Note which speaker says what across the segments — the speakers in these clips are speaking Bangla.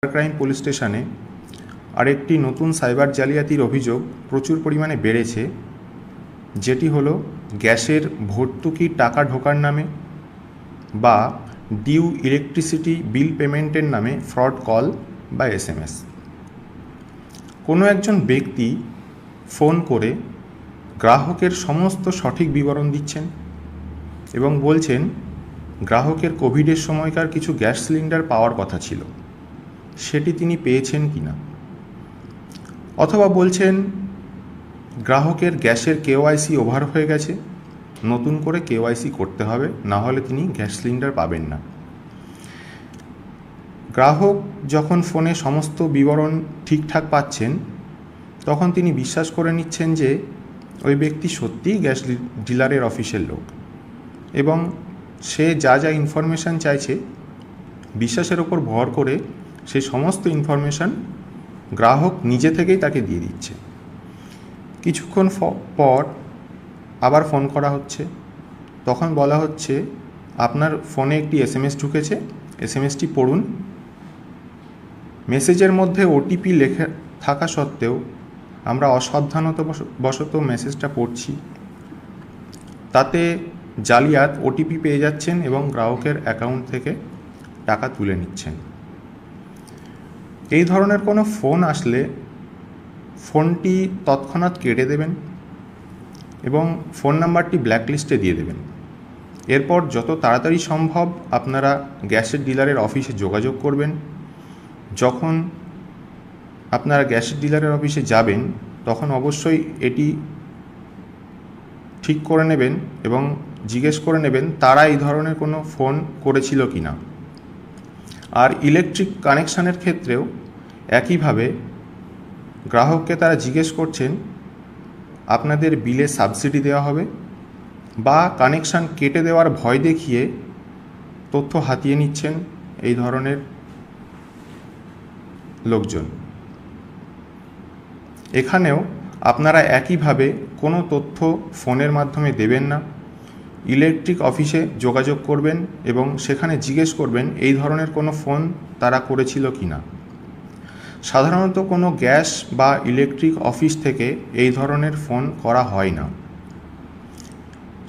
Speaker 1: ক্রাইম পুলিশ স্টেশনে আরেকটি নতুন সাইবার জালিয়াতির অভিযোগ প্রচুর পরিমাণে বেড়েছে, যেটি হলো গ্যাসের ভর্তুকির টাকা ঢোকার নামে বা ডিউ ইলেকট্রিসিটি বিল পেমেন্টের নামে ফ্রড কল বা SMS। কোনো একজন ব্যক্তি ফোন করে গ্রাহকের সমস্ত সঠিক বিবরণ দিচ্ছেন এবং বলছেন গ্রাহকের কোভিডের সময়কার কিছু গ্যাস সিলিন্ডার পাওয়ার কথা ছিল, সেটি তিনি পেয়েছেন কিনা, অথবা বলছেন গ্রাহকের গ্যাসের KYC ওভার হয়ে গেছে, নতুন করে KYC করতে হবে, না হলে তিনি গ্যাস সিলিন্ডার পাবেন না। গ্রাহক যখন ফোনে সমস্ত বিবরণ ঠিকঠাক পাচ্ছেন, তখন তিনি বিশ্বাস করে নিচ্ছেন যে ওই ব্যক্তি সত্যিই গ্যাস ডিলারের অফিসের লোক এবং সে যা যা ইনফরমেশান চাইছে বিশ্বাসের ওপর ভর করে সে সমস্ত ইনফরমেশান গ্রাহক নিজে থেকেই তাকে দিয়ে দিচ্ছে। কিছুক্ষণ পর আবার ফোন করা হচ্ছে, তখন বলা হচ্ছে আপনার ফোনে একটি SMS ঢুকেছে, SMSটি পড়ুন। মেসেজের মধ্যে OTP লেখা থাকা সত্ত্বেও আমরা অসাবধানতাবশত মেসেজটা পড়ছি, তাতে জালিয়াত OTP পেয়ে যাচ্ছেন এবং গ্রাহকের অ্যাকাউন্ট থেকে টাকা তুলে নিচ্ছেন। এই ধরনের কোনো ফোন আসলে ফোনটি তৎক্ষণাৎ কেটে দেবেন এবং ফোন নাম্বারটি ব্ল্যাকলিস্টে দিয়ে দেবেন। এরপর যত তাড়াতাড়ি সম্ভব আপনারা গ্যাসের ডিলারের অফিসে যোগাযোগ করবেন। যখন আপনারা গ্যাসের ডিলারের অফিসে যাবেন তখন অবশ্যই এটি ঠিক করে নেবেন এবং জিজ্ঞেস করে নেবেন তারা এই ধরনের কোনো ফোন করেছিল কি না। আর ইলেকট্রিক কানেকশানের ক্ষেত্রেও একইভাবে গ্রাহককে তারা জিজ্ঞেস করছেন আপনাদের বিলে সাবসিডি দেওয়া হবে, বা কানেকশান কেটে দেওয়ার ভয় দেখিয়ে তথ্য হাতিয়ে নিচ্ছেন এই ধরনের লোকজন। এখানেও আপনারা একইভাবে কোনো তথ্য ফোনের মাধ্যমে দেবেন না, ইলেকট্রিক অফিসে যোগাযোগ করবেন এবং সেখানে জিজ্ঞেস করবেন এই ধরনের কোনো ফোন তারা করেছিল কি না। সাধারণত কোনো গ্যাস বা ইলেকট্রিক অফিস থেকে এই ধরনের ফোন করা হয় না,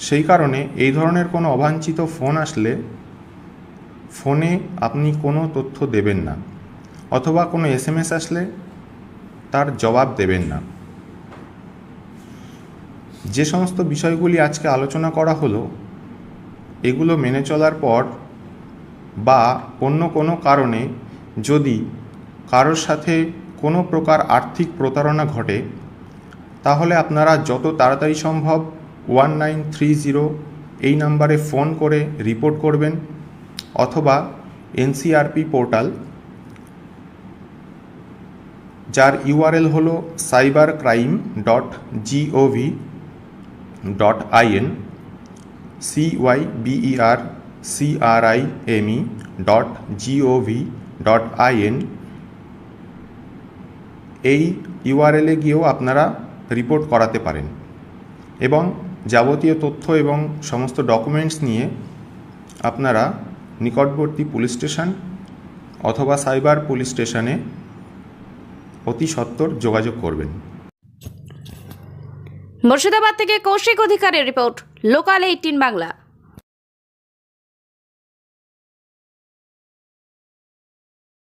Speaker 1: সেই কারণে এই ধরনের কোনো অবাঞ্ছিত ফোন আসলে ফোনে আপনি কোনো তথ্য দেবেন না, অথবা কোনো SMS আসলে তার জবাব দেবেন না। যে সমস্ত বিষয়গুলি আজকে আলোচনা করা হলো, এগুলো মেনে চলার পর বা অন্য কোনো কারণে যদি কারোর সাথে কোনো প্রকার আর্থিক প্রতারণা ঘটে, তাহলে আপনারা যত তাড়াতাড়ি সম্ভব 1930 এই নাম্বারে ফোন করে রিপোর্ট করবেন, অথবা NCRP পোর্টাল, যার URL হলো cybercrime.gov.in cybercrime.gov.in। এই URL-এ গিয়েও আপনারা রিপোর্ট করাতে পারেন এবং যাবতীয় তথ্য এবং সমস্ত ডকুমেন্টস নিয়ে আপনারা নিকটবর্তী পুলিশ স্টেশন অথবা সাইবার পুলিশ স্টেশনে অতি সত্বর যোগাযোগ করবেন।
Speaker 2: মুর্শিদাবাদ থেকে কৌশিক অধিকারের রিপোর্ট, লোকাল 18 বাংলা।